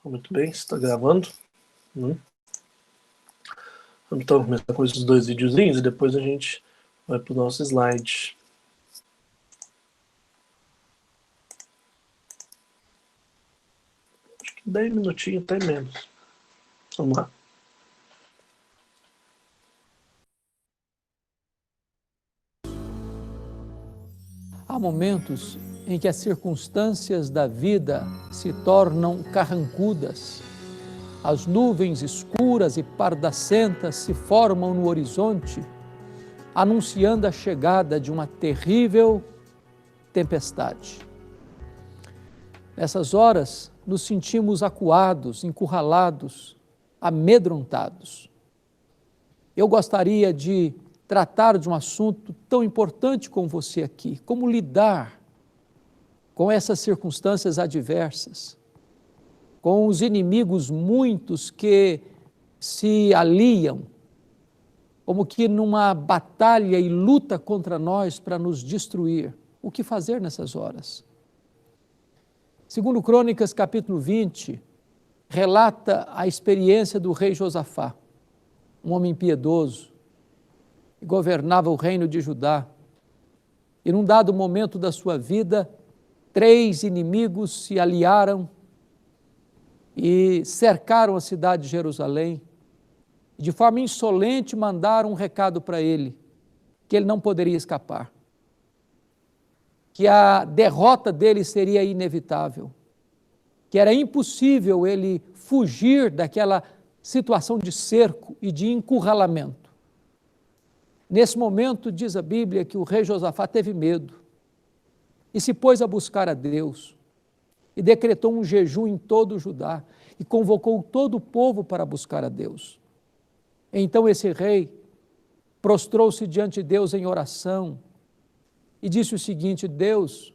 Muito bem, está gravando. Então, começar com esses dois videozinhos e depois a gente vai para o nosso slide. Acho que 10 minutinhos, até menos. Vamos lá. Há momentos em que as circunstâncias da vida se tornam carrancudas. As nuvens escuras e pardacentas se formam no horizonte, anunciando a chegada de uma terrível tempestade. Nessas horas, nos sentimos acuados, encurralados, amedrontados. Eu gostaria de tratar de um assunto tão importante com você aqui, como lidar com essas circunstâncias adversas, com os inimigos muitos que se aliam, como que numa batalha e luta contra nós para nos destruir. O que fazer nessas horas? Segundo Crônicas, capítulo 20, relata a experiência do rei Josafá, um homem piedoso, que governava o reino de Judá. E num dado momento da sua vida, 3 inimigos se aliaram e cercaram a cidade de Jerusalém. De forma insolente mandaram um recado para ele, que ele não poderia escapar, que a derrota dele seria inevitável, que era impossível ele fugir daquela situação de cerco e de encurralamento. Nesse momento, diz a Bíblia que o rei Josafá teve medo e se pôs a buscar a Deus e decretou um jejum em todo o Judá e convocou todo o povo para buscar a Deus. Então esse rei prostrou-se diante de Deus em oração e disse o seguinte: Deus,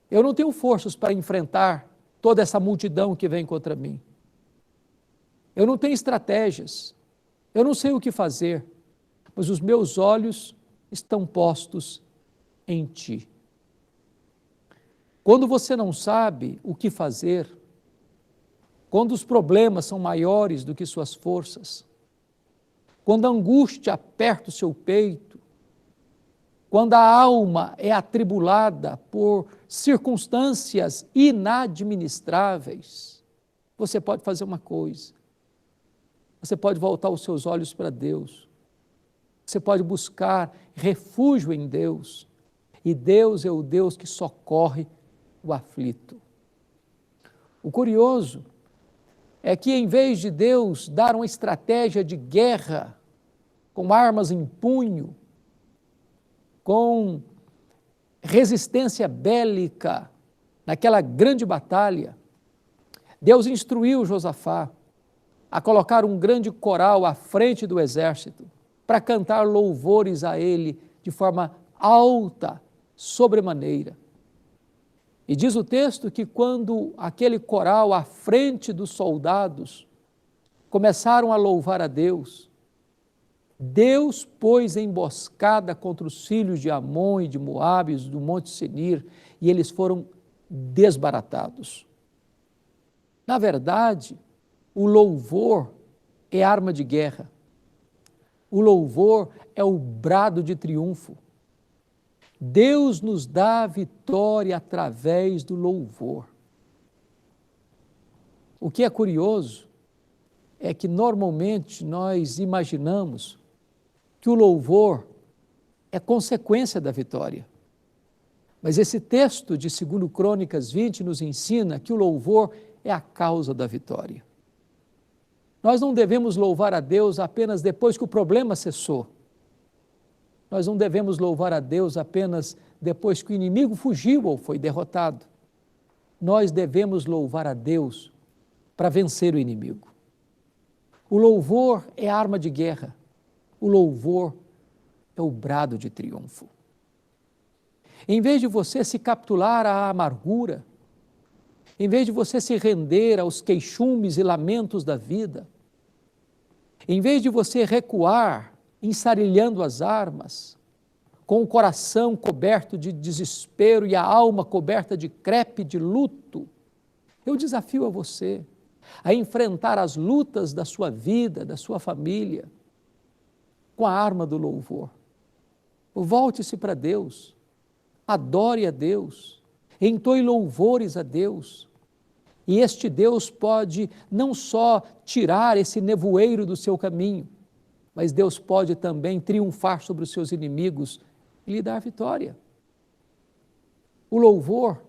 eu não tenho forças para enfrentar toda essa multidão que vem contra mim. Eu não tenho estratégias, eu não sei o que fazer, mas os meus olhos estão postos em Ti. Quando você não sabe o que fazer, quando os problemas são maiores do que suas forças, quando a angústia aperta o seu peito, quando a alma é atribulada por circunstâncias inadministráveis, você pode fazer uma coisa. Você pode voltar os seus olhos para Deus. Você pode buscar refúgio em Deus. E Deus é o Deus que socorre o aflito. O curioso é que, em vez de Deus dar uma estratégia de guerra, com armas em punho, com resistência bélica naquela grande batalha, Deus instruiu Josafá a colocar um grande coral à frente do exército para cantar louvores a ele de forma alta, sobremaneira. E diz o texto que quando aquele coral à frente dos soldados começaram a louvar a Deus, Deus pôs emboscada contra os filhos de Amon e de Moabe, do Monte Senir, e eles foram desbaratados. Na verdade, o louvor é arma de guerra. O louvor é o brado de triunfo. Deus nos dá a vitória através do louvor. O que é curioso é que normalmente nós imaginamos que o louvor é consequência da vitória. Mas esse texto de 2 Crônicas 20 nos ensina que o louvor é a causa da vitória. Nós não devemos louvar a Deus apenas depois que o problema cessou. Nós não devemos louvar a Deus apenas depois que o inimigo fugiu ou foi derrotado. Nós devemos louvar a Deus para vencer o inimigo. O louvor é arma de guerra. O louvor é o brado de triunfo. Em vez de você se capitular à amargura, em vez de você se render aos queixumes e lamentos da vida, em vez de você recuar, ensarilhando as armas, com o coração coberto de desespero e a alma coberta de crepe de luto, Eu desafio a você a enfrentar as lutas da sua vida, da sua família, com a arma do louvor. Volte-se para Deus, adore a Deus, entoe louvores a Deus. E este Deus pode não só tirar esse nevoeiro do seu caminho, mas Deus pode também triunfar sobre os seus inimigos e lhe dar vitória. O louvor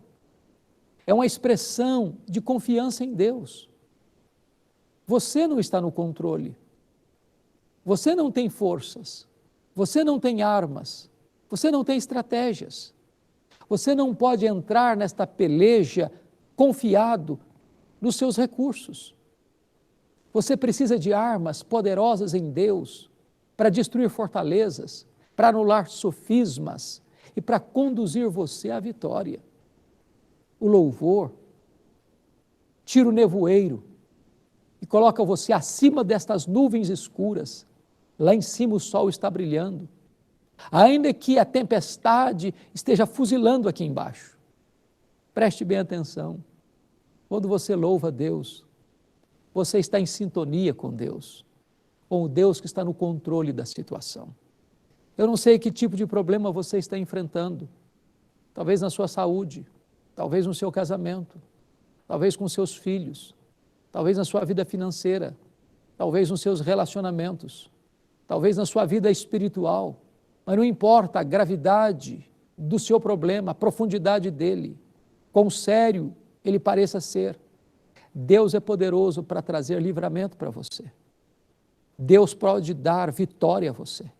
é uma expressão de confiança em Deus. Você não está no controle. Você não tem forças. Você não tem armas. Você não tem estratégias. Você não pode entrar nesta peleja confiado nos seus recursos. Você precisa de armas poderosas em Deus para destruir fortalezas, para anular sofismas e para conduzir você à vitória. O louvor tira o nevoeiro e coloca você acima destas nuvens escuras. Lá em cima o sol está brilhando. Ainda que a tempestade esteja fuzilando aqui embaixo. Preste bem atenção. Quando você louva a Deus, você está em sintonia com Deus, com o Deus que está no controle da situação. Eu não sei que tipo de problema você está enfrentando, talvez na sua saúde, talvez no seu casamento, talvez com seus filhos, talvez na sua vida financeira, talvez nos seus relacionamentos, talvez na sua vida espiritual, mas não importa a gravidade do seu problema, a profundidade dele, quão sério ele pareça ser, Deus é poderoso para trazer livramento para você. Deus pode dar vitória a você.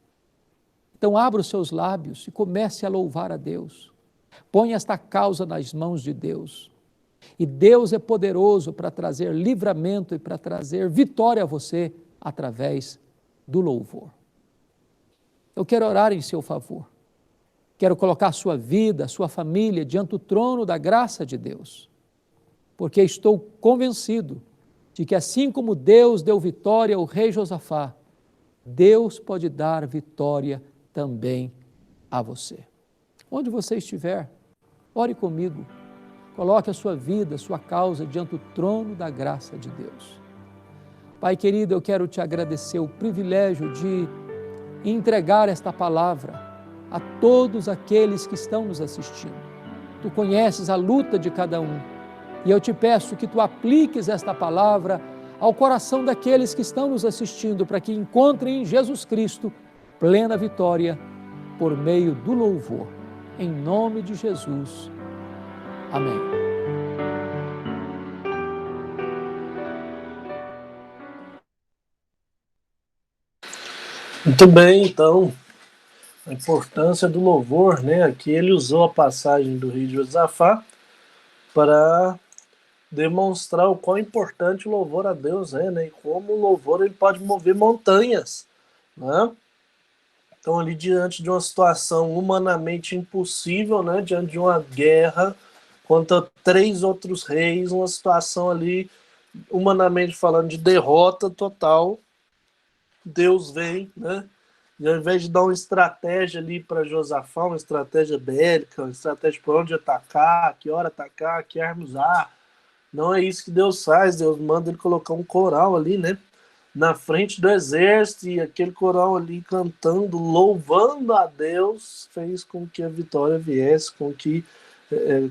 Então abra os seus lábios e comece a louvar a Deus. Põe esta causa nas mãos de Deus. E Deus é poderoso para trazer livramento e para trazer vitória a você através do louvor. Eu quero orar em seu favor. Quero colocar a sua vida, a sua família diante do trono da graça de Deus. Porque estou convencido de que assim como Deus deu vitória ao rei Josafá, Deus pode dar vitória também a você. Onde você estiver, ore comigo. Coloque a sua vida, a sua causa diante do trono da graça de Deus. Pai querido, eu quero te agradecer o privilégio de entregar esta palavra a todos aqueles que estão nos assistindo. Tu conheces a luta de cada um e eu te peço que tu apliques esta palavra ao coração daqueles que estão nos assistindo para que encontrem em Jesus Cristo plena vitória por meio do louvor. Em nome de Jesus. Amém. Muito bem, então, a importância do louvor, né? Aqui ele usou a passagem do rei Josafá para demonstrar o quão importante o louvor a Deus é, né? E como o louvor ele pode mover montanhas, né? Então, ali diante de uma situação humanamente impossível, né? Diante de uma guerra contra 3 outros reis, uma situação ali, humanamente falando, de derrota total, Deus vem, né? E ao invés de dar uma estratégia ali para Josafá, uma estratégia bélica, uma estratégia para onde atacar, que hora atacar, que arma usar, não é isso que Deus faz. Deus manda ele colocar um coral ali, né? Na frente do exército, e aquele coral ali cantando, louvando a Deus, fez com que a vitória viesse, com que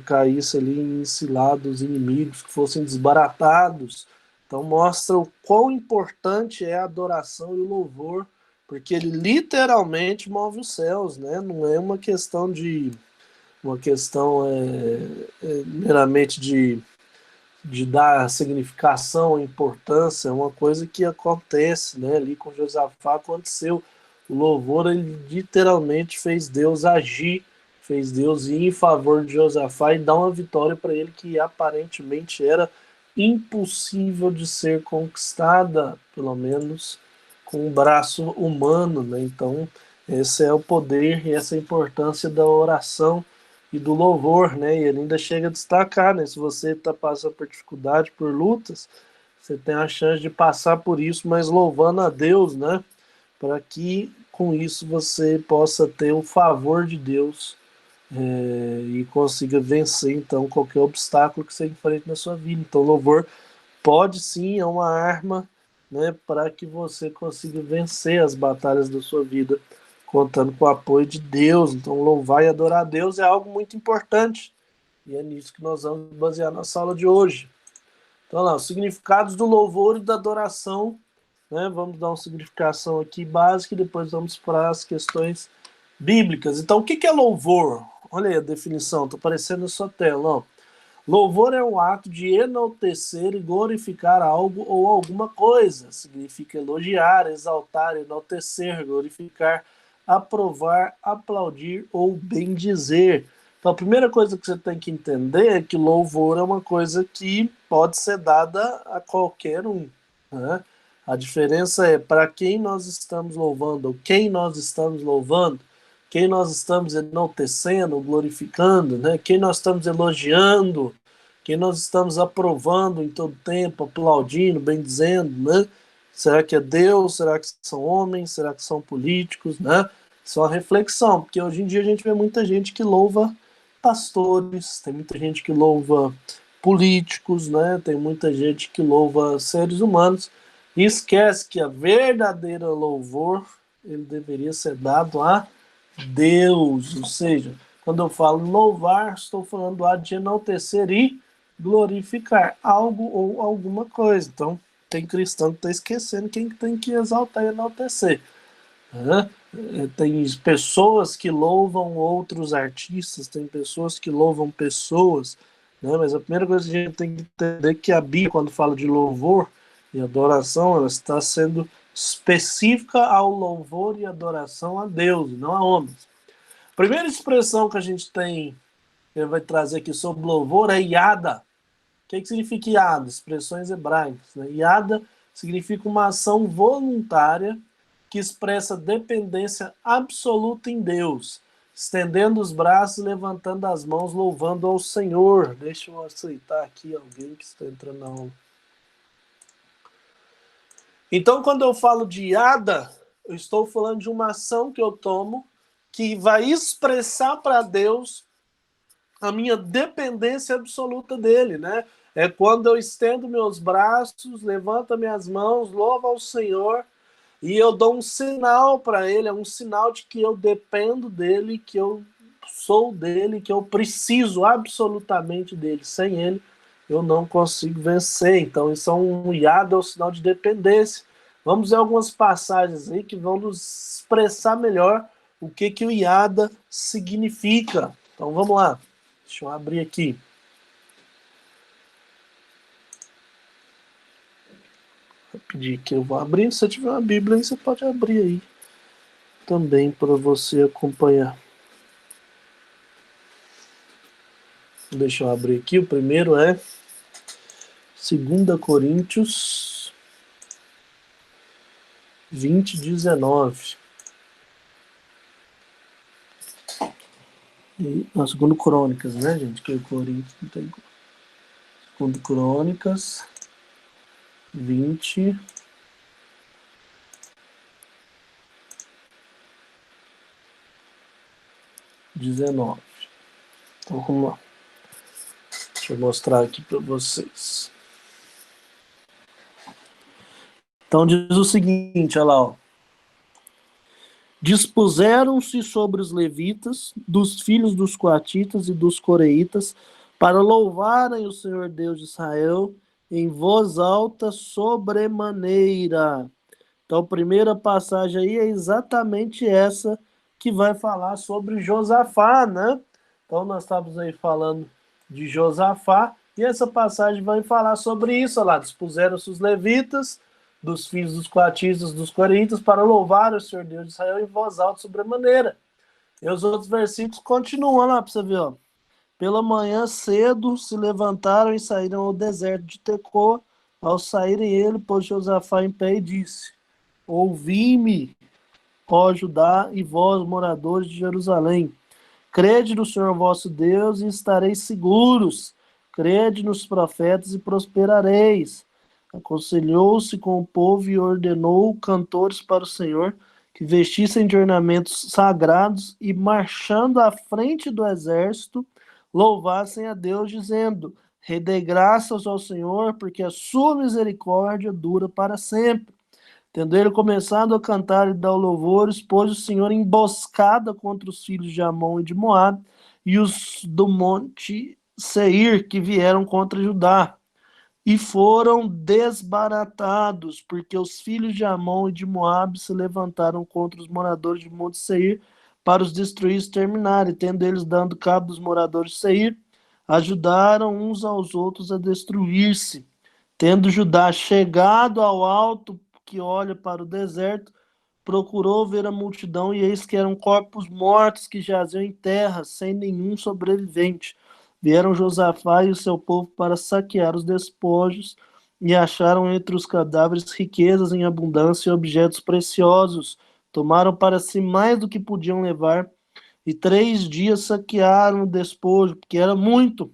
caísse ali em cilados inimigos, que fossem desbaratados. Então mostra o quão importante é a adoração e o louvor, porque ele literalmente move os céus, né? Não é uma questão meramente de dar significação, importância, é uma coisa que acontece, né? Ali com Josafá aconteceu. O louvor, ele literalmente fez Deus agir, fez Deus ir em favor de Josafá e dar uma vitória para ele que aparentemente era impossível de ser conquistada, pelo menos com um braço humano, né? Então, esse é o poder e essa é a importância da oração e do louvor, né? E ele ainda chega a destacar, né? Se você está passando por dificuldade, por lutas, você tem a chance de passar por isso, mas louvando a Deus, né? Para que com isso você possa ter o favor de Deus e consiga vencer, então, qualquer obstáculo que você enfrente na sua vida. Então, louvor pode sim, é uma arma, né, para que você consiga vencer as batalhas da sua vida, contando com o apoio de Deus. Então, louvar e adorar a Deus é algo muito importante, e é nisso que nós vamos basear nossa aula de hoje. Então, lá, os significados do louvor e da adoração, né, vamos dar uma significação aqui básica e depois vamos para as questões bíblicas. Então, o que é louvor? Olha aí a definição, está aparecendo na sua tela, ó. Louvor é o ato de enaltecer e glorificar algo ou alguma coisa. Significa elogiar, exaltar, enaltecer, glorificar, aprovar, aplaudir ou bendizer. Então, a primeira coisa que você tem que entender é que louvor é uma coisa que pode ser dada a qualquer um, né? A diferença é para quem nós estamos louvando, ou quem nós estamos louvando, quem nós estamos enaltecendo, glorificando, né? Quem nós estamos elogiando, quem nós estamos aprovando em todo tempo, aplaudindo, bendizendo, né? Será que é Deus? Será que são homens? Será que são políticos, né? Isso é uma reflexão, porque hoje em dia a gente vê muita gente que louva pastores, tem muita gente que louva políticos, né? Tem muita gente que louva seres humanos e esquece que a verdadeira louvor ele deveria ser dado a Deus, ou seja, quando eu falo louvar, estou falando do ato de enaltecer e glorificar algo ou alguma coisa. Então, tem cristão que está esquecendo quem tem que exaltar e enaltecer. Né? Tem pessoas que louvam outros artistas, tem pessoas que louvam pessoas, né? Mas a primeira coisa que a gente tem que entender é que a Bíblia, quando fala de louvor e adoração, ela está sendo específica ao louvor e adoração a Deus, não a homens. A primeira expressão que a gente tem, que ele vai trazer aqui sobre louvor, é iada. O que significa iada? Expressões hebraicas. Né? Iada significa uma ação voluntária que expressa dependência absoluta em Deus, estendendo os braços e levantando as mãos, louvando ao Senhor. Deixa eu aceitar aqui alguém que está entrando na aula. Então, quando eu falo de iada, eu estou falando de uma ação que eu tomo que vai expressar para Deus a minha dependência absoluta dele, né? É quando eu estendo meus braços, levanto minhas mãos, louvo ao Senhor e eu dou um sinal para ele, é um sinal de que eu dependo dele, que eu sou dele, que eu preciso absolutamente dele. Sem ele, eu não consigo vencer. Então, isso é um iado, é um sinal de dependência. Vamos ver algumas passagens aí que vão nos expressar melhor o que o iada significa. Então, vamos lá. Deixa eu abrir aqui. Vou pedir que eu vou abrir. Se você tiver uma Bíblia aí, você pode abrir aí também para você acompanhar. Deixa eu abrir aqui. O primeiro é 2 Coríntios 20:19. Não, 2 Crônicas, né, gente? Que o Coríntios não tem. 2 Crônicas 20. Então vamos lá. Deixa eu mostrar aqui para vocês. Então diz o seguinte, olha lá, ó. Dispuseram-se sobre os levitas, dos filhos dos coatitas e dos coreitas, para louvarem o Senhor Deus de Israel em voz alta sobremaneira. Então, a primeira passagem aí é exatamente essa que vai falar sobre Josafá, né? Então, nós estávamos aí falando de Josafá, e essa passagem vai falar sobre isso, olha lá, dispuseram-se os levitas, dos filhos dos coatitas, dos corintas, para louvar o Senhor Deus de Israel em voz alta sobremaneira. E os outros versículos continuam lá para você ver, ó. Pela manhã cedo se levantaram e saíram ao deserto de Tecoa. Ao saírem ele, pôs Josafá em pé e disse: Ouvi-me, ó Judá, e vós, moradores de Jerusalém. Crede no Senhor vosso Deus e estareis seguros. Crede nos profetas e prosperareis. Aconselhou-se com o povo e ordenou cantores para o Senhor, que vestissem de ornamentos sagrados e, marchando à frente do exército, louvassem a Deus, dizendo: Rendei graças ao Senhor, porque a sua misericórdia dura para sempre. Tendo ele começado a cantar e dar louvores, pôs o Senhor emboscada contra os filhos de Amon e de Moabe e os do monte Seir, que vieram contra Judá. E foram desbaratados, porque os filhos de Amon e de Moabe se levantaram contra os moradores de Monte Seir para os destruir e exterminar, e tendo eles dado cabo dos moradores de Seir, ajudaram uns aos outros a destruir-se. Tendo Judá chegado ao alto que olha para o deserto, procurou ver a multidão, e eis que eram corpos mortos que jaziam em terra, sem nenhum sobrevivente. Vieram Josafá e o seu povo para saquear os despojos, e acharam entre os cadáveres riquezas em abundância e objetos preciosos. Tomaram para si mais do que podiam levar, e 3 dias saquearam o despojo, porque era muito.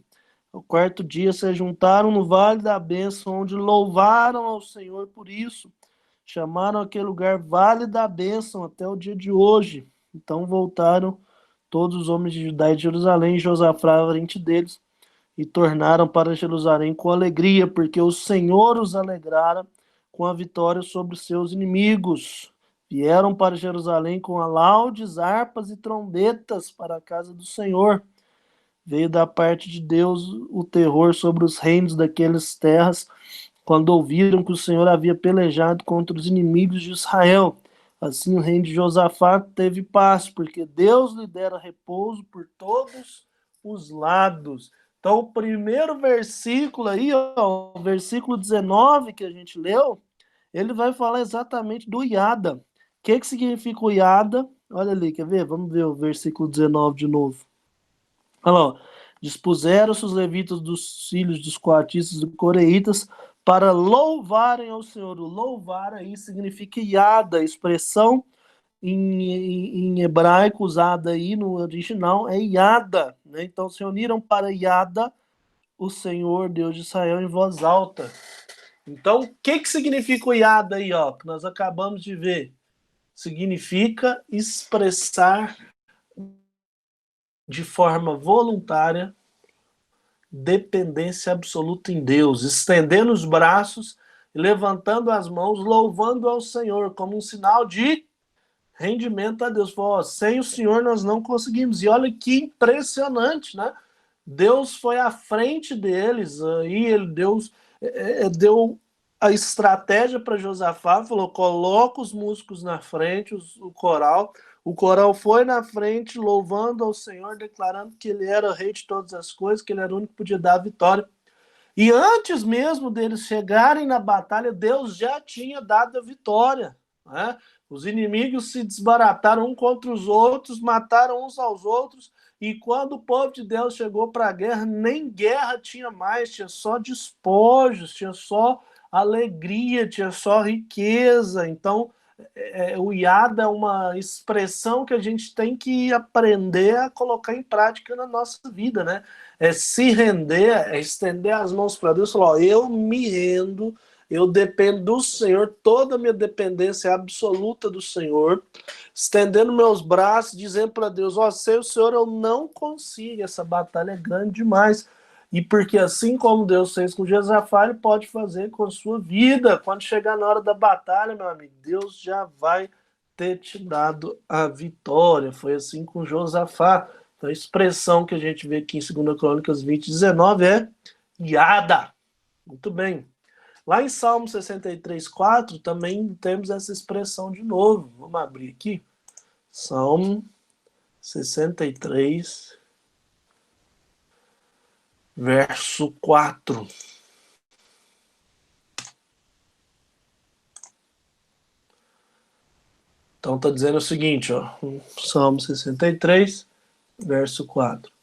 No 4º dia se juntaram no Vale da Bênção, onde louvaram ao Senhor por isso. Chamaram aquele lugar Vale da Bênção até o dia de hoje. Então voltaram todos os homens de Judá e de Jerusalém, e Josafá à frente deles, e tornaram para Jerusalém com alegria, porque o Senhor os alegrara com a vitória sobre seus inimigos. Vieram para Jerusalém com alaudes, harpas e trombetas para a casa do Senhor. Veio da parte de Deus o terror sobre os reinos daquelas terras, quando ouviram que o Senhor havia pelejado contra os inimigos de Israel. Assim o reino de Josafá teve paz, porque Deus lhe dera repouso por todos os lados. Então, o primeiro versículo aí, ó, o versículo 19 que a gente leu, ele vai falar exatamente do Iada. O que significa o Iada? Olha ali, quer ver? Vamos ver o versículo 19 de novo. Olha lá, ó. Dispuseram-se os levitas dos filhos dos coatistas e coreitas para louvarem ao Senhor. O louvar aí significa Iada, a expressão em hebraico usada aí no original é Iada, né? Então se uniram para Iada, o Senhor Deus de Israel, em voz alta. Então, o que significa o Iada aí, ó, que nós acabamos de ver? Significa expressar de forma voluntária dependência absoluta em Deus, estendendo os braços, levantando as mãos, louvando ao Senhor como um sinal de rendimento a Deus. Falou, sem o Senhor nós não conseguimos. E olha que impressionante, né? Deus foi à frente deles, aí ele deu a estratégia para Josafá, falou, coloca os músicos na frente, o coral foi na frente, louvando ao Senhor, declarando que ele era o rei de todas as coisas, que ele era o único que podia dar a vitória. E antes mesmo deles chegarem na batalha, Deus já tinha dado a vitória, né? Os inimigos se desbarataram um contra os outros, mataram uns aos outros, e quando o povo de Deus chegou para a guerra, nem guerra tinha mais, tinha só despojos, tinha só alegria, tinha só riqueza. Então, o Iada é uma expressão que a gente tem que aprender a colocar em prática na nossa vida, né? É se render, é estender as mãos para Deus e falar, ó, eu me rendo, eu dependo do Senhor, toda a minha dependência é absoluta do Senhor, estendendo meus braços, dizendo para Deus, ó, sem o Senhor eu não consigo, essa batalha é grande demais. E porque assim como Deus fez com Josafá, ele pode fazer com a sua vida. Quando chegar na hora da batalha, meu amigo, Deus já vai ter te dado a vitória. Foi assim com Josafá. Então, a expressão que a gente vê aqui em 2 Crônicas 20, 19 é Iada. Muito bem. Lá em Salmo 63, 4, também temos essa expressão de novo. Vamos abrir aqui. Salmo 63, verso 4. Então está dizendo o seguinte, ó, Salmo 63, verso 4.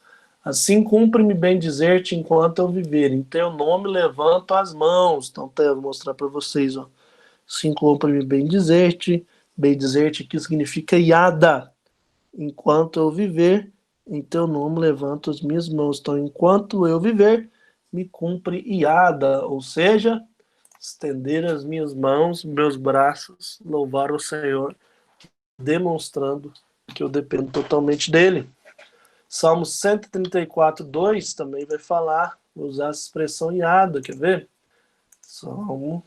Assim cumpre-me bem dizer-te enquanto eu viver, em teu nome levanto as mãos. Então eu vou mostrar para vocês, ó. Assim cumpre-me bem dizer-te que significa Iada. Enquanto eu viver, em teu nome levanto as minhas mãos. Então, enquanto eu viver, me cumpre Iada, ou seja, estender as minhas mãos, meus braços, louvar o Senhor, demonstrando que eu dependo totalmente dele. Salmo 134, 2 também vai falar, usar essa expressão iada, quer ver? Salmo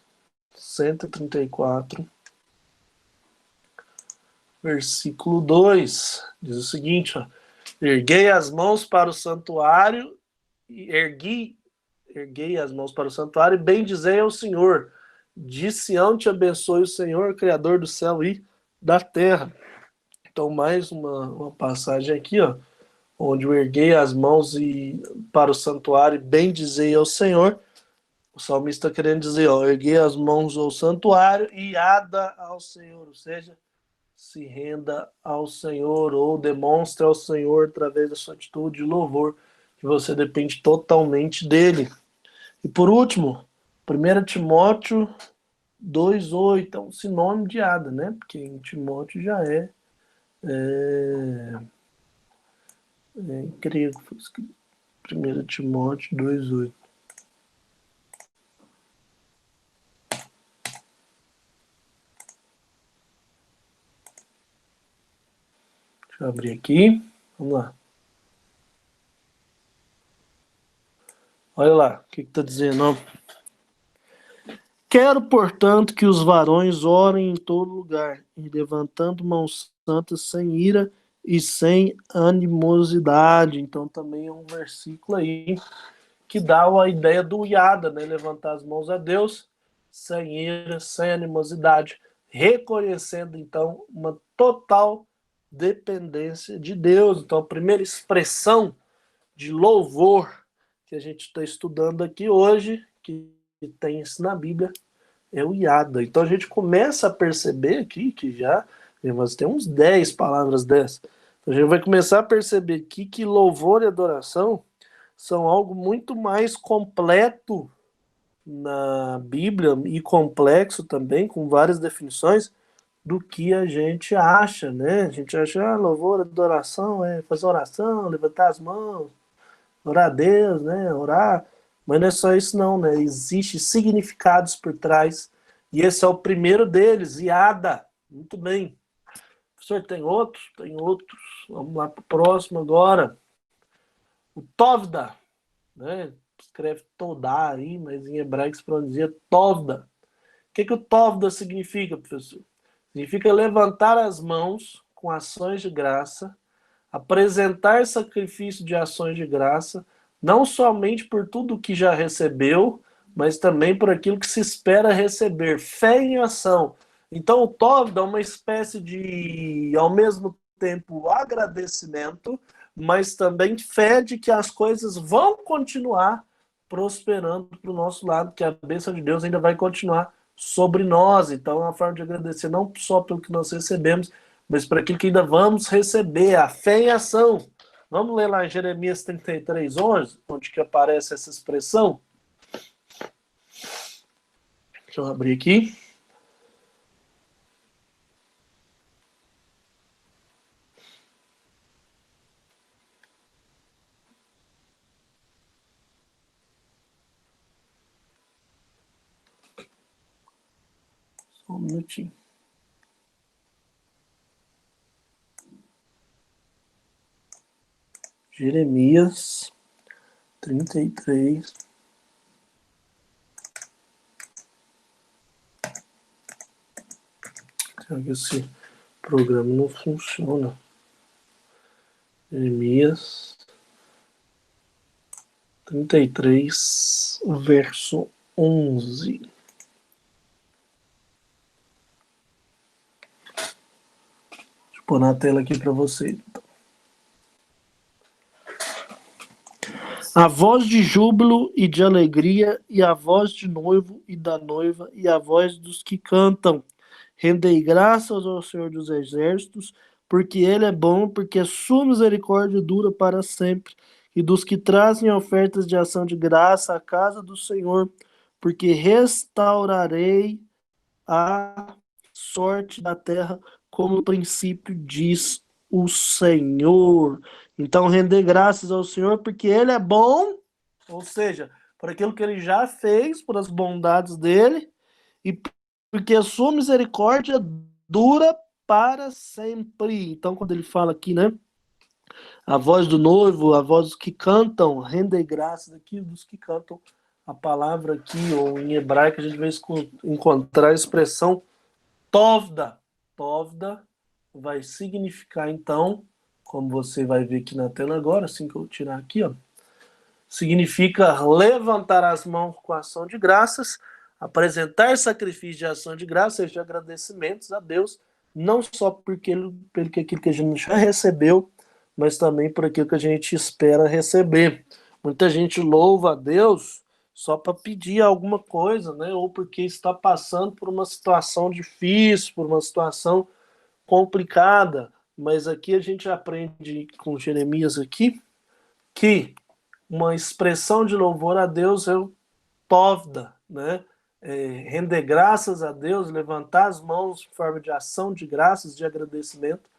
134, versículo 2, diz o seguinte, ó, erguei as mãos para o santuário, erguei as mãos para o santuário e bendizei ao Senhor. De Sião te abençoe o Senhor, Criador do céu e da terra. Então, mais uma passagem aqui, ó, onde eu erguei as mãos para o santuário e bendizei ao Senhor. O salmista está querendo dizer, ó, erguei as mãos ao santuário e ada ao Senhor, ou seja, se renda ao Senhor ou demonstre ao Senhor através da sua atitude de louvor, que você depende totalmente dele. E por último, 1 Timóteo 2,8, é um sinônimo de ada, né? Porque em Timóteo já é em grego, 1 Timóteo 2,8. Deixa eu abrir aqui. Vamos lá. Olha lá, o que está dizendo? Ó. Quero, portanto, que os varões orem em todo lugar, e levantando mãos santas sem ira e sem animosidade. Então também é um versículo aí que dá a ideia do iada, né? Levantar as mãos a Deus sem ira, sem animosidade, reconhecendo então uma total dependência de Deus. Então a primeira expressão de louvor que a gente está estudando aqui hoje, que tem isso na Bíblia, é o iada. Então a gente começa a perceber aqui que já tem uns 10 palavras dessas. Então, a gente vai começar a perceber aqui que louvor e adoração são algo muito mais completo na Bíblia e complexo também, com várias definições, do que a gente acha, né? A gente acha, louvor, adoração, é fazer oração, levantar as mãos, orar a Deus, né? Orar. Mas não é só isso não, né? Existem significados por trás. E esse é o primeiro deles, iada. Muito bem. Professor, tem outros? Tem outros. Vamos lá para o próximo agora. O tovda, né? Escreve todá aí, mas em hebraico se pronuncia tovda. O que o tovda significa, professor? Significa levantar as mãos com ações de graça, apresentar sacrifício de ações de graça, não somente por tudo que já recebeu, mas também por aquilo que se espera receber. Fé em ação. Então o tovda é uma espécie de, ao mesmo tempo, agradecimento, mas também fé de que as coisas vão continuar prosperando para o nosso lado, que a bênção de Deus ainda vai continuar sobre nós. Então é uma forma de agradecer não só pelo que nós recebemos, mas para aquilo que ainda vamos receber, a fé em ação. Vamos ler lá em Jeremias 33, 11, onde que aparece essa expressão. Deixa eu abrir aqui. Só um minutinho. Jeremias 33. Será que esse programa não funciona? Jeremias 33, verso 11. Deixa eu pôr na tela aqui para vocês. A voz de júbilo e de alegria, e a voz de noivo e da noiva, e a voz dos que cantam. Rendei graças ao Senhor dos Exércitos, porque Ele é bom, porque a sua misericórdia dura para sempre. E dos que trazem ofertas de ação de graça à casa do Senhor, porque restaurarei a sorte da terra, como no princípio diz o Senhor. Então, render graças ao Senhor, porque Ele é bom, ou seja, por aquilo que Ele já fez, por as bondades dele, e porque a sua misericórdia dura para sempre. Então, quando ele fala aqui, né? A voz do noivo, a voz dos que cantam, render graças aqui, dos que cantam a palavra aqui, ou em hebraico a gente vai encontrar a expressão tovda. Tovda vai significar, então, como você vai ver aqui na tela agora, assim que eu tirar aqui, ó, significa levantar as mãos com ação de graças, apresentar sacrifício de ação de graças, de agradecimentos a Deus, não só porque pelo que aquilo que a gente já recebeu, mas também por aquilo que a gente espera receber. Muita gente louva a Deus só para pedir alguma coisa, né? Ou porque está passando por uma situação difícil, por uma situação complicada. Mas aqui a gente aprende com Jeremias aqui que uma expressão de louvor a Deus é o tovda, né? Render graças a Deus, levantar as mãos em forma de ação de graças, de agradecimento,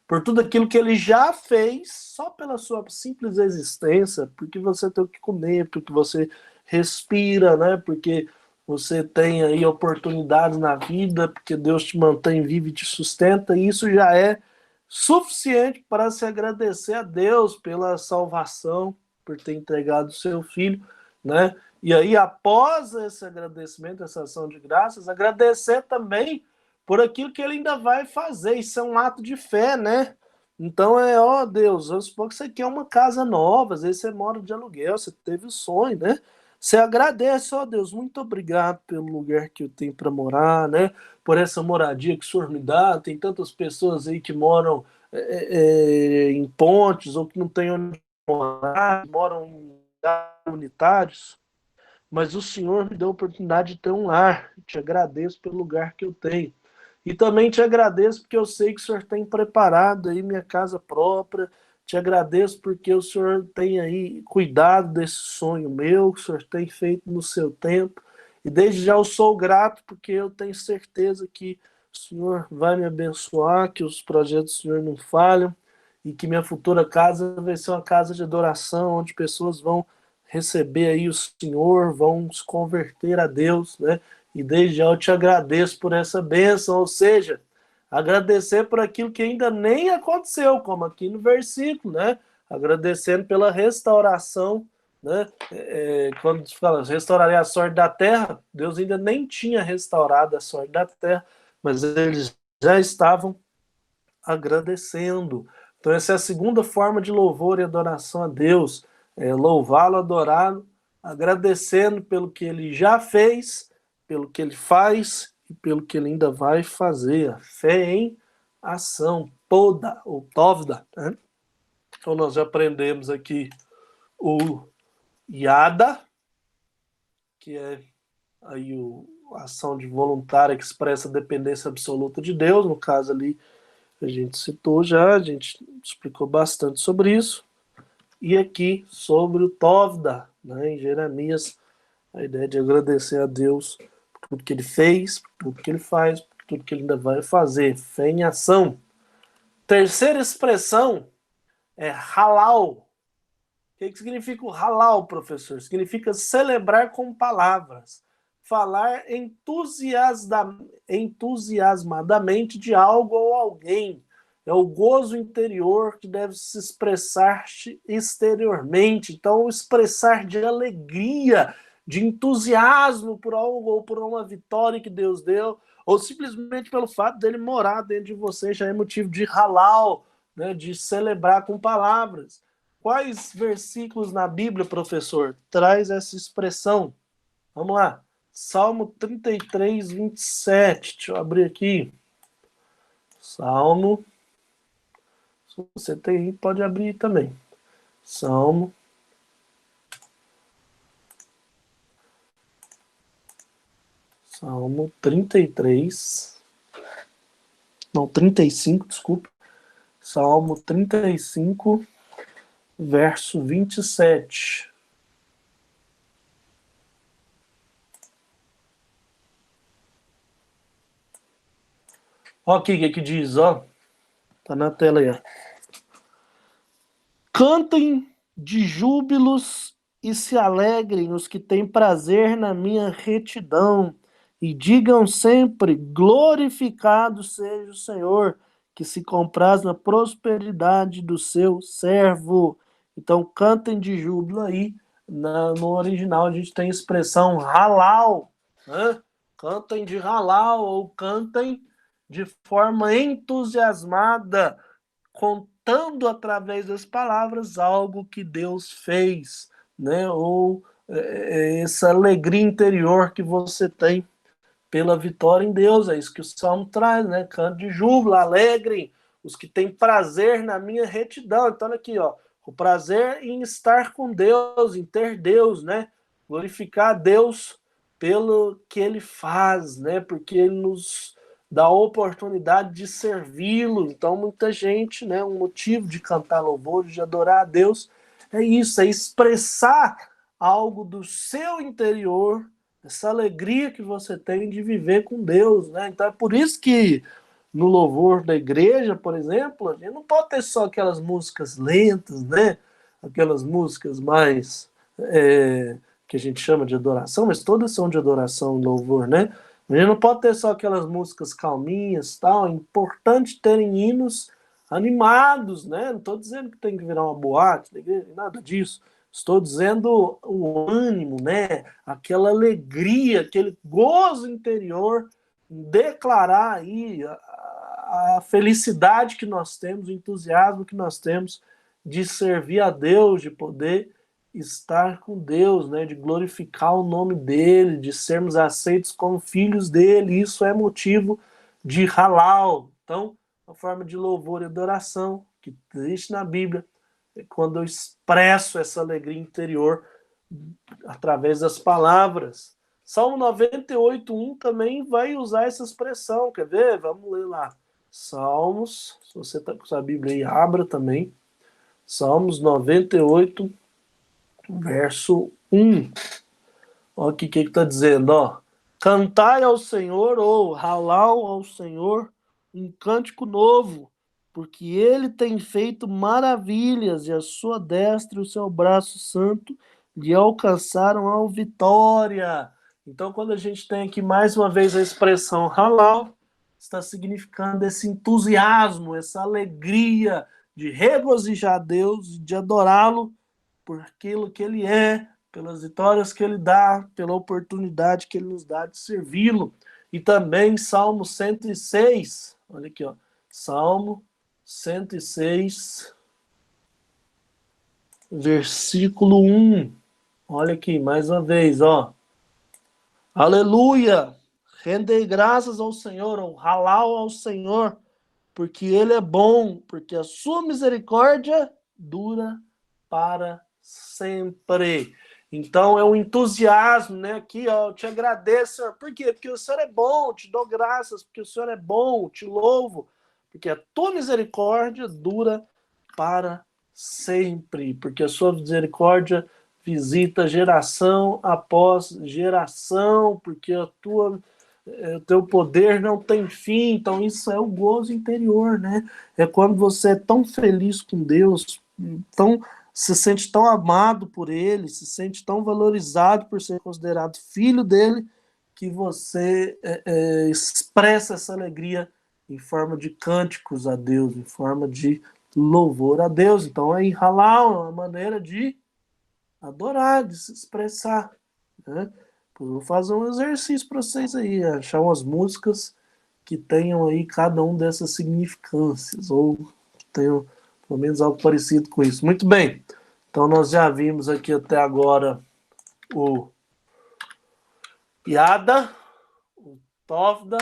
por tudo aquilo que ele já fez, só pela sua simples existência, porque você tem o que comer, porque você respira, né? Porque você tem aí oportunidades na vida, porque Deus te mantém vivo e te sustenta, e isso já é suficiente para se agradecer a Deus pela salvação, por ter entregado o seu filho, né? E aí, após esse agradecimento, essa ação de graças, agradecer também por aquilo que ele ainda vai fazer. Isso é um ato de fé, né? Então ó Deus, vamos supor que você quer uma casa nova, às vezes você mora de aluguel, você teve o sonho, né? Você agradece, ó Deus, muito obrigado pelo lugar que eu tenho para morar, né? Por essa moradia que o Senhor me dá. Tem tantas pessoas aí que moram em pontes ou que não têm onde morar, moram em lugares comunitários, mas o Senhor me deu a oportunidade de ter um lar. Te agradeço pelo lugar que eu tenho. E também te agradeço porque eu sei que o Senhor tem preparado aí minha casa própria. Te agradeço porque o Senhor tem aí cuidado desse sonho meu, que o Senhor tem feito no seu tempo. E desde já eu sou grato porque eu tenho certeza que o Senhor vai me abençoar, que os projetos do Senhor não falham e que minha futura casa vai ser uma casa de adoração, onde pessoas vão receber aí o Senhor, vão se converter a Deus, né? E desde já eu te agradeço por essa bênção, ou seja, agradecer por aquilo que ainda nem aconteceu, como aqui no versículo, né? Agradecendo pela restauração, né? Quando fala restaurarei a sorte da terra, Deus ainda nem tinha restaurado a sorte da terra, mas eles já estavam agradecendo. Então essa é a segunda forma de louvor e adoração a Deus, louvá-lo, adorá-lo, agradecendo pelo que ele já fez, pelo que ele faz e pelo que ele ainda vai fazer. A fé em ação, toda, ou tovda. Né? Então nós já aprendemos aqui o yada, que é aí a ação de voluntária que expressa a dependência absoluta de Deus, no caso ali a gente citou já, a gente explicou bastante sobre isso. E aqui sobre o Tovda, né, em Jeremias, a ideia de agradecer a Deus por tudo que ele fez, por tudo que ele faz, por tudo que ele ainda vai fazer. Fé em ação. Terceira expressão é halal. O que significa o halal, professor? Significa celebrar com palavras. Falar entusiasmadamente de algo ou alguém. É o gozo interior que deve se expressar exteriormente. Então, expressar de alegria, de entusiasmo por algo ou por uma vitória que Deus deu, ou simplesmente pelo fato dele morar dentro de você, já é motivo de halal, né, de celebrar com palavras. Quais versículos na Bíblia, professor, traz essa expressão? Vamos lá. Salmo 33, 27. Deixa eu abrir aqui. Salmo. Se você tem, pode abrir também. Salmo. Salmo 33. Não, 35, desculpa. Salmo 35, verso 27. Ó aqui o que diz, ó. Tá na tela aí, ó. Cantem de júbilos e se alegrem os que têm prazer na minha retidão, e digam sempre: glorificado seja o Senhor, que se compraz na prosperidade do seu servo. Então, cantem de júbilo aí. No original, a gente tem a expressão halal, né? Cantem de halal ou cantem de forma entusiasmada, contando através das palavras algo que Deus fez, né? Ou essa alegria interior que você tem pela vitória em Deus. É isso que o Salmo traz, né? Canto de júbilo, alegrem os que têm prazer na minha retidão. Então, olha aqui, ó, o prazer em estar com Deus, em ter Deus, né? Glorificar a Deus pelo que Ele faz, né? Porque Ele nos dá a oportunidade de servi-lo. Então, muita gente, né? Um motivo de cantar louvores, de adorar a Deus, é isso, é expressar algo do seu interior, essa alegria que você tem de viver com Deus, né? Então é por isso que no louvor da igreja, por exemplo, a gente não pode ter só aquelas músicas lentas, né? Aquelas músicas mais que a gente chama de adoração, mas todas são de adoração e louvor, né? A gente não pode ter só aquelas músicas calminhas, tal. É importante terem hinos animados, né? Não estou dizendo que tem que virar uma boate da igreja, nada disso. Estou dizendo o ânimo, né? Aquela alegria, aquele gozo interior, declarar aí a felicidade que nós temos, o entusiasmo que nós temos de servir a Deus, de poder estar com Deus, né? De glorificar o nome dele, de sermos aceitos como filhos dele. Isso é motivo de halal. Então, a forma de louvor e adoração que existe na Bíblia é quando eu expresso essa alegria interior através das palavras. Salmo 98:1 também vai usar essa expressão. Quer ver? Vamos ler lá. Salmos, se você está com sua Bíblia aí, abra também. Salmos 98, verso 1. Olha o que está dizendo, ó. Cantai ao Senhor, ou halal ao Senhor, um cântico novo, porque ele tem feito maravilhas, e a sua destra e o seu braço santo lhe alcançaram a vitória. Então, quando a gente tem aqui mais uma vez a expressão halal, está significando esse entusiasmo, essa alegria de regozijar Deus, de adorá-lo por aquilo que ele é, pelas vitórias que ele dá, pela oportunidade que ele nos dá de servi-lo. E também Salmo 106, olha aqui, ó, Salmo 106, versículo 1. Olha aqui, mais uma vez, ó. Aleluia! Rendei graças ao Senhor, ou halal ao Senhor, porque ele é bom, porque a sua misericórdia dura para sempre. Então é um entusiasmo, né? Aqui, ó, eu te agradeço, Senhor. Por quê? Porque o Senhor é bom, te dou graças, porque o Senhor é bom, te louvo, porque a tua misericórdia dura para sempre, porque a sua misericórdia visita geração após geração, porque o teu poder não tem fim. Então isso é o gozo interior, né? É quando você é tão feliz com Deus, tão se sente tão amado por ele, se sente tão valorizado por ser considerado filho dele, que você expressa essa alegria em forma de cânticos a Deus, em forma de louvor a Deus. Então aí halal é uma maneira de adorar, de se expressar, né? Vou fazer um exercício para vocês aí, achar umas músicas que tenham aí cada um dessas significâncias, ou que tenham pelo menos algo parecido com isso. Muito bem, então nós já vimos aqui até agora o Yada, o Tovda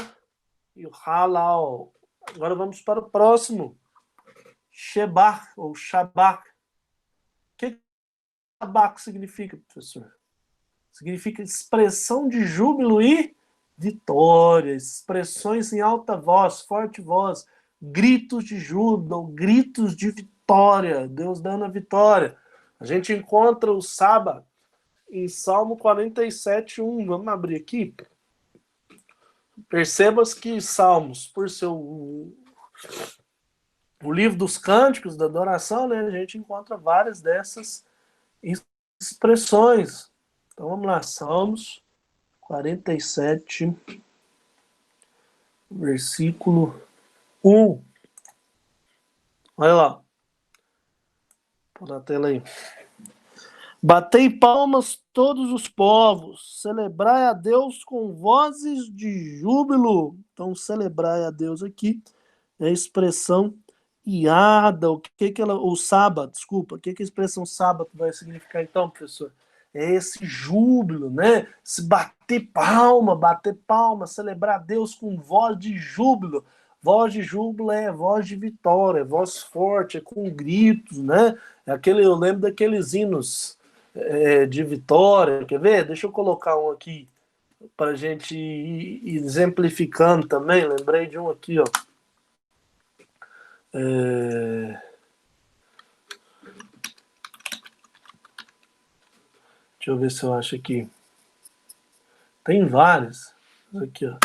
e o Halal. Agora vamos para o próximo, Shebach, ou Shabach. O que Shabach significa, professor? Significa expressão de júbilo e vitória, expressões em alta voz, forte voz, gritos de júbilo, gritos de vitória, Deus dando a vitória. A gente encontra o Saba em Salmo 47:1. Vamos abrir aqui. Percebas que Salmos, por ser o livro dos cânticos da adoração, né, a gente encontra várias dessas expressões. Então vamos lá, Salmos 47, versículo 1. Olha lá. Põe na tela aí. Batei palmas todos os povos, celebrai a Deus com vozes de júbilo. Então, celebrai a Deus aqui é a expressão iada. O que ela, o sábado, desculpa, o que a expressão sábado vai significar então, professor? É esse júbilo, né? Se bater palma, celebrar a Deus com voz de júbilo. Voz de júbilo é voz de vitória, é voz forte, é com gritos, né? É aquele, eu lembro daqueles hinos de vitória. Quer ver? Deixa eu colocar um aqui para a gente ir exemplificando também. Lembrei de um aqui, ó. Deixa eu ver se eu acho aqui. Tem vários. Aqui, ó.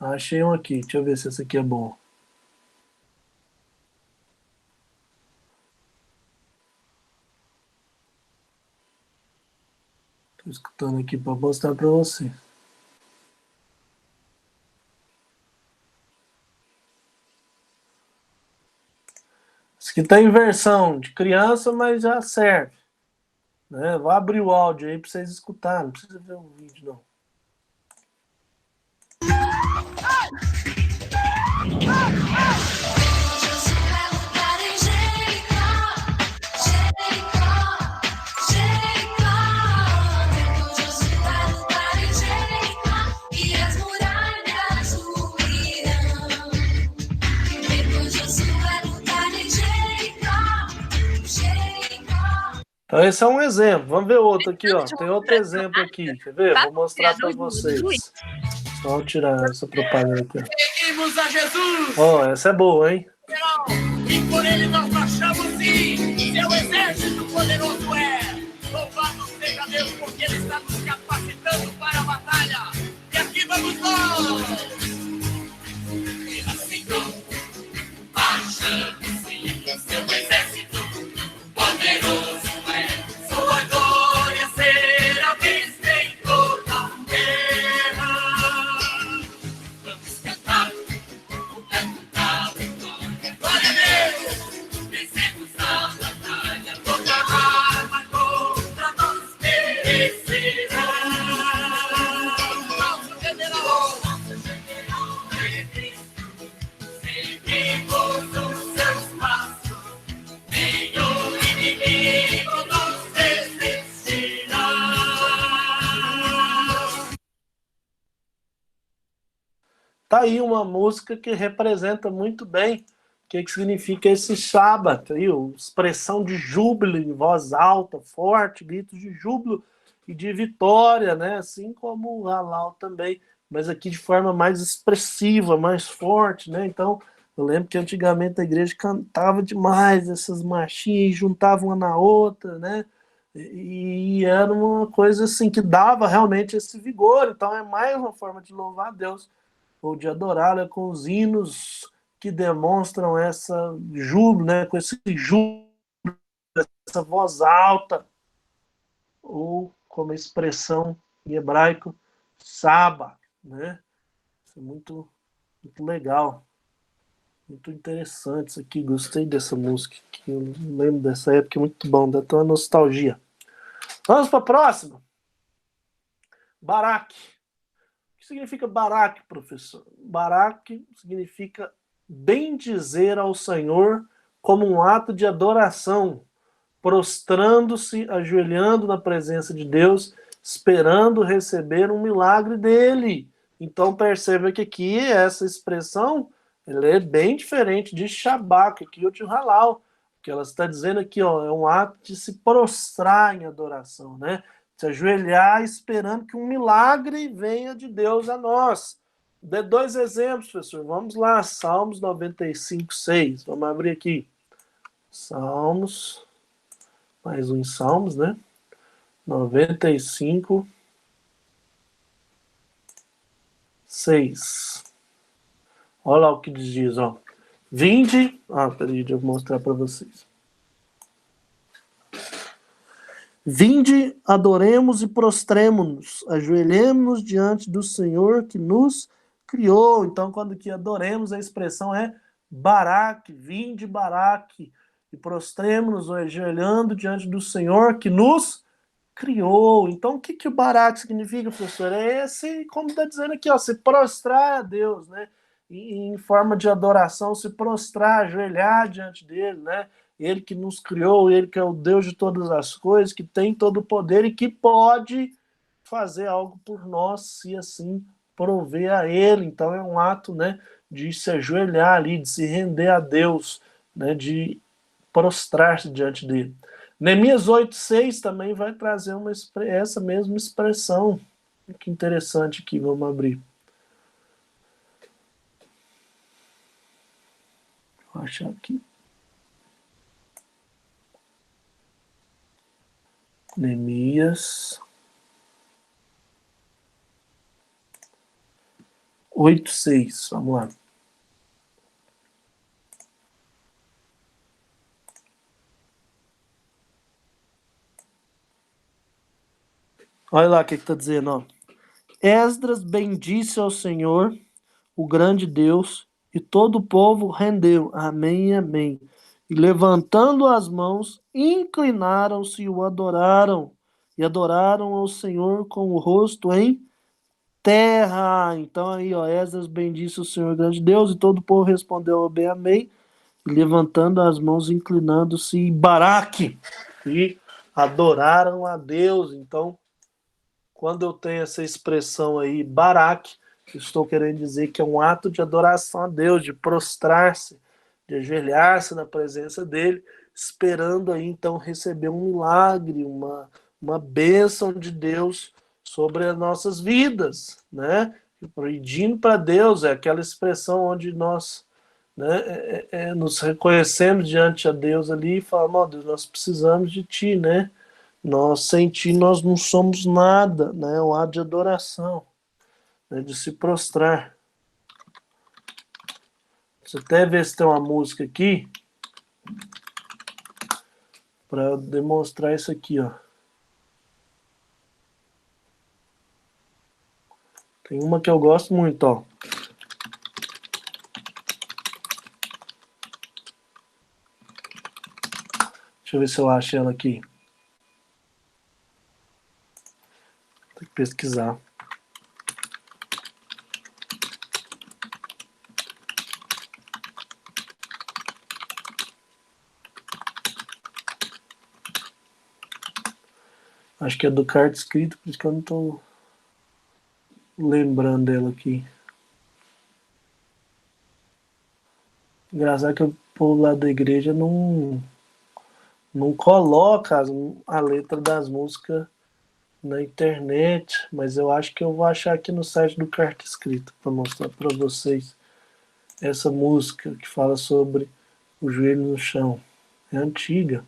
Achei um aqui. Deixa eu ver se esse aqui é bom. Estou escutando aqui para mostrar para você. Esse aqui tá em versão de criança, mas já serve. Né? Vou abrir o áudio aí para vocês escutarem. Não precisa ver o vídeo, não. Então esse é um exemplo. Vamos ver outro aqui, ó. Tem outro exemplo aqui. Quer ver? Vou mostrar para vocês. Só tirar essa propaganda aqui. Seguimos a Jesus! Ó, essa é boa, hein? E por ele nós marchamos sim! Seu exército poderoso é! Louvado seja Deus, porque ele está nos capacitando para a batalha! E aqui vamos nós! E assim marchamos sim! Seu exército poderoso é! Sua glória será vista em toda a terra! Vamos cantar! Glória a Deus! Vencemos a batalha, toda arma contra nós perecerá. Nosso general é Cristo, seguimos os seus passos, nenhum inimigo nos resistirá. Tá aí uma música que representa muito bem o que significa esse Shabat, aí, expressão de júbilo em voz alta, forte, gritos de júbilo e de vitória, né? Assim como o Halal também, mas aqui de forma mais expressiva, mais forte, né? Então, eu lembro que antigamente a igreja cantava demais essas marchinhas, juntavam uma na outra, né? E era uma coisa assim que dava realmente esse vigor. Então, é mais uma forma de louvar a Deus ou de adorá-la com os hinos que demonstram essa júbilo, né? Com esse júbilo, essa voz alta, ou como expressão em hebraico, saba, né? Isso é muito, muito legal, muito interessante isso aqui. Gostei dessa música, que eu lembro dessa época, muito bom, dá até uma nostalgia. Vamos para a próxima. Barak. O que significa Barak, professor? Barak significa bendizer ao Senhor como um ato de adoração, prostrando-se, ajoelhando na presença de Deus, esperando receber um milagre dele. Então perceba que aqui essa expressão ela é bem diferente de Shabbat, aqui ou de Halal, que ela está dizendo aqui, ó, é um ato de se prostrar em adoração, né? Se ajoelhar esperando que um milagre venha de Deus a nós. Dê dois exemplos, professor. Vamos lá, Salmos 95, 6. Vamos abrir aqui. Salmos, mais um em Salmos, né? 95, 6. Olha lá o que diz, ó. Vinde. Peraí, deixa eu mostrar para vocês. Vinde, adoremos e prostremo-nos, ajoelhemos-nos diante do Senhor que nos criou. Então, quando que adoremos, a expressão é Baraque, vinde Baraque, e prostremo-nos, ajoelhando diante do Senhor que nos criou. Então, o que o Baraque significa, professor? É esse, como está dizendo aqui, ó, se prostrar a Deus, né? Em forma de adoração, se prostrar, ajoelhar diante dele, né? Ele que nos criou, ele que é o Deus de todas as coisas, que tem todo o poder e que pode fazer algo por nós, se assim prover a ele. Então é um ato, né, de se ajoelhar ali, de se render a Deus, né, de prostrar-se diante dele. Neemias 8:6 também vai trazer essa mesma expressão. Que interessante aqui, vamos abrir. Vou achar aqui. Neemias 8:6, vamos lá. Olha lá o que está dizendo, ó. Esdras bendisse ao Senhor, o grande Deus, e todo o povo rendeu. Amém, amém. E levantando as mãos, inclinaram-se e o adoraram. E adoraram ao Senhor com o rosto em terra. Então aí, ó, Esdras bendisse o Senhor, grande Deus, e todo o povo respondeu bem, amém. E levantando as mãos, inclinando-se em Baraque. E adoraram a Deus. Então, quando eu tenho essa expressão aí, Baraque, estou querendo dizer que é um ato de adoração a Deus, de prostrar-se, de ajoelhar-se na presença dele, esperando aí então receber um milagre, uma bênção de Deus sobre as nossas vidas, né? Pedindo para Deus, é aquela expressão onde nós, né, nos reconhecemos diante a Deus ali e falamos, ó Deus, nós precisamos de Ti, né? Nós, sem Ti, nós não somos nada, né? É um ato de adoração, né? De se prostrar. Você até vê se tem uma música aqui para demonstrar isso aqui, ó. Tem uma que eu gosto muito, ó. Deixa eu ver se eu acho ela aqui. Tem que pesquisar. Acho que é do Carta Escrito, por isso que eu não tô lembrando dela aqui. Engraçado que o povo lá da igreja não coloca a letra das músicas na internet, mas eu acho que eu vou achar aqui no site do Carta Escrita para mostrar para vocês essa música que fala sobre o joelho no chão. É antiga.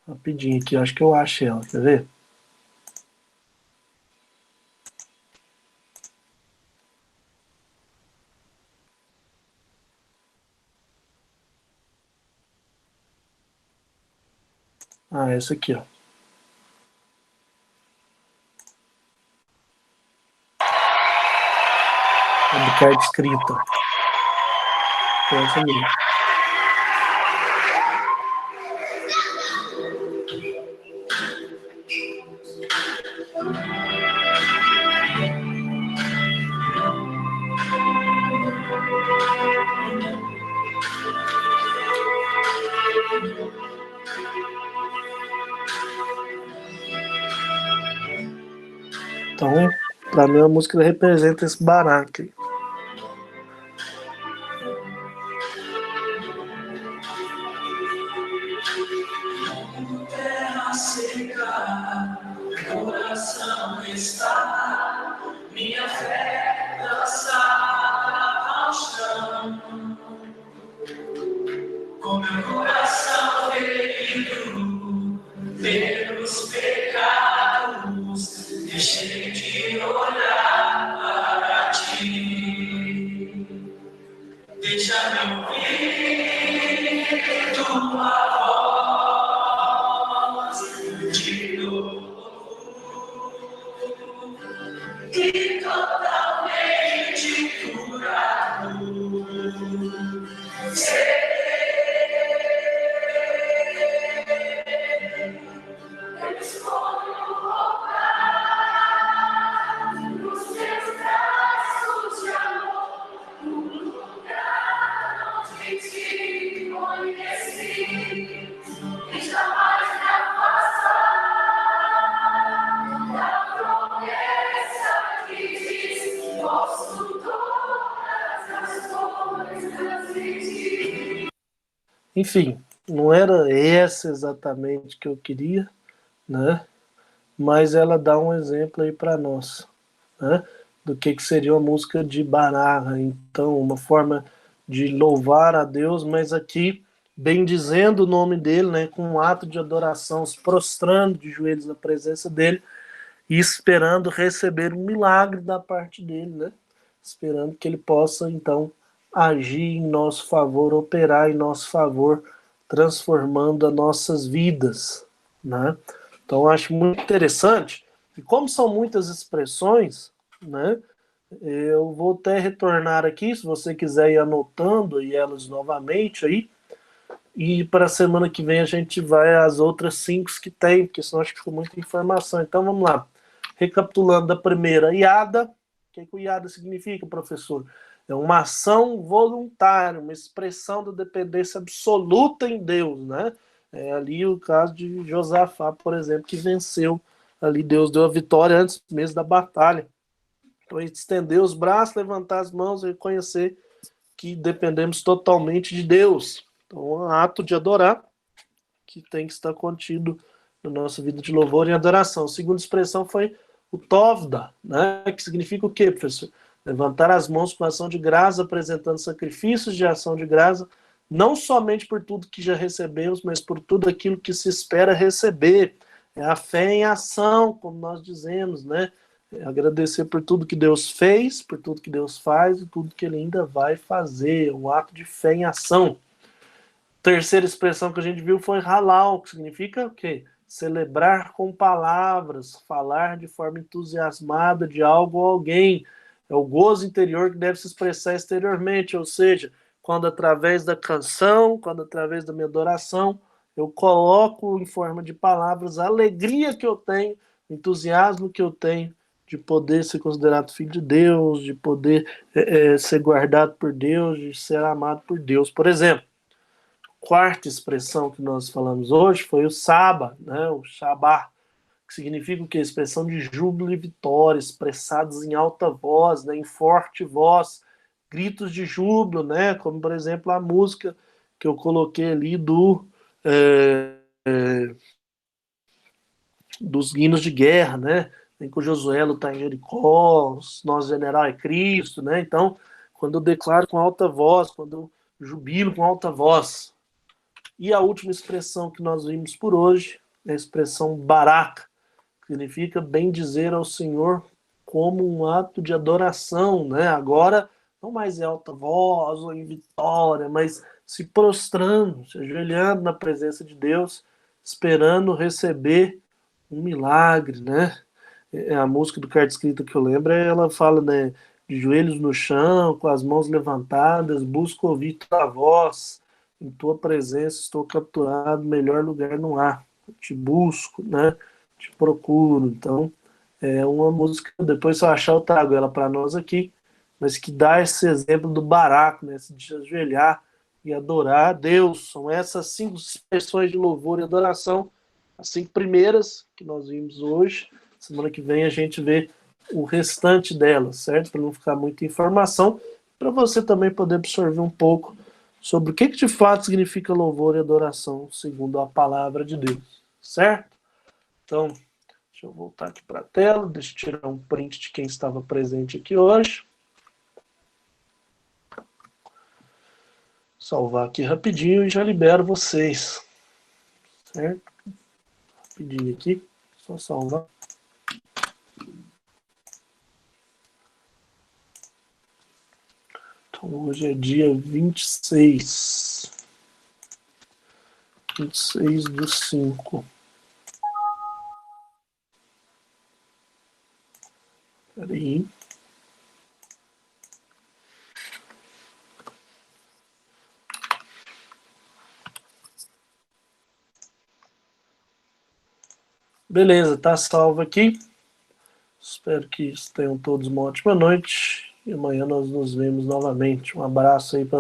Rapidinho aqui, acho que eu acho ela, quer ver? Essa aqui, ó. É do Carta Escrita. É essa mesmo. Então, para mim, a música representa esse baraque. Terra seca, coração está e totalmente curado. Eles foram roubar os seus braços de amor, no lugar onde te conheci, e jamais me afastar da promessa que diz: posso todas as coisas em ti. Enfim, não era essa exatamente que eu queria, né? Mas ela dá um exemplo aí para nós, né? Do que seria uma música de Baraha. Então, uma forma de louvar a Deus, mas aqui bendizendo o nome dele, né? Com um ato de adoração, se prostrando de joelhos na presença dele e esperando receber um milagre da parte dele, né? Esperando que ele possa, então, agir em nosso favor, operar em nosso favor, transformando as nossas vidas, né? Então, eu acho muito interessante, e como são muitas expressões, né? Eu vou até retornar aqui, se você quiser ir anotando aí elas novamente aí, e para a semana que vem a gente vai às outras 5 que tem, porque senão acho que ficou muita informação. Então vamos lá. Recapitulando da primeira, iada. O que o iada significa, professor? É uma ação voluntária, uma expressão da dependência absoluta em Deus, né? É ali o caso de Josafá, por exemplo, que venceu. Ali Deus deu a vitória antes mesmo da batalha. Então, estender os braços, levantar as mãos e reconhecer que dependemos totalmente de Deus. Então, é um ato de adorar que tem que estar contido na nossa vida de louvor e adoração. A segunda expressão foi o tovda, né? Que significa o quê, professor? Levantar as mãos com ação de graça, apresentando sacrifícios de ação de graça, não somente por tudo que já recebemos, mas por tudo aquilo que se espera receber. É a fé em ação, como nós dizemos, né? É agradecer por tudo que Deus fez, por tudo que Deus faz e tudo que Ele ainda vai fazer. Um ato de fé em ação. Terceira expressão que a gente viu foi halal, que significa o quê? Celebrar com palavras, falar de forma entusiasmada de algo ou alguém. É o gozo interior que deve se expressar exteriormente, ou seja, quando através da canção, quando através da minha adoração, eu coloco em forma de palavras a alegria que eu tenho, o entusiasmo que eu tenho de poder ser considerado filho de Deus, de poder ser guardado por Deus, de ser amado por Deus. Por exemplo, quarta expressão que nós falamos hoje foi o Saba, né? O Shabá, que significa o quê? Expressão de júbilo e vitória, expressados em alta voz, né? Em forte voz, gritos de júbilo, né? Como, por exemplo, a música que eu coloquei ali dos hinos de guerra, né? Em que o Josué luta em Jericó, nosso general é Cristo, né? Então, quando eu declaro com alta voz, quando eu jubilo com alta voz. E a última expressão que nós vimos por hoje é a expressão baraka, que significa bem dizer ao Senhor como um ato de adoração, né? Agora, não mais em alta voz ou em vitória, mas se prostrando, se ajoelhando na presença de Deus, esperando receber um milagre, né? A música do Carta Escrita que eu lembro, ela fala, né, de joelhos no chão, com as mãos levantadas, busco ouvir tua voz, em tua presença estou capturado, melhor lugar não há. Te busco, né? Te procuro. Então, é uma música, depois se eu achar eu trago ela para nós aqui, mas que dá esse exemplo do baraco, né? De ajoelhar e adorar a Deus. São essas 5 expressões de louvor e adoração, as 5 primeiras que nós vimos hoje. Semana que vem a gente vê o restante delas, certo? Para não ficar muita informação, para você também poder absorver um pouco sobre o que de fato significa louvor e adoração, segundo a palavra de Deus, certo? Então, deixa eu voltar aqui para a tela, deixa eu tirar um print de quem estava presente aqui hoje. Salvar aqui rapidinho e já libero vocês, certo? Rapidinho aqui, só salvar. Então, hoje é dia 26 do 5. Peraí. Beleza, tá salvo aqui. Espero que tenham todos uma ótima noite. E amanhã nós nos vemos novamente. Um abraço aí para